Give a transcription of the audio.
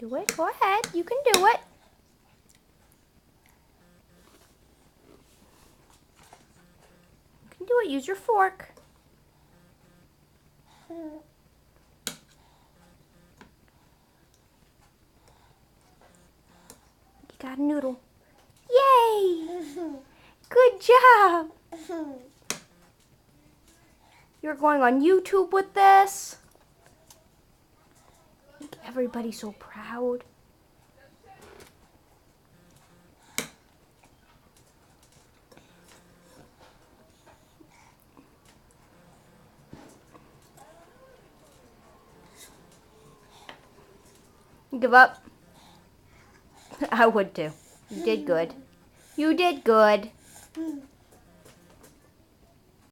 Do it. Go ahead. You can do it. You can do it. Use your fork. You got a noodle. Yay! Good job! You're going on YouTube with this? Make everybody so proud. Give up? I would too. You did good. You did good.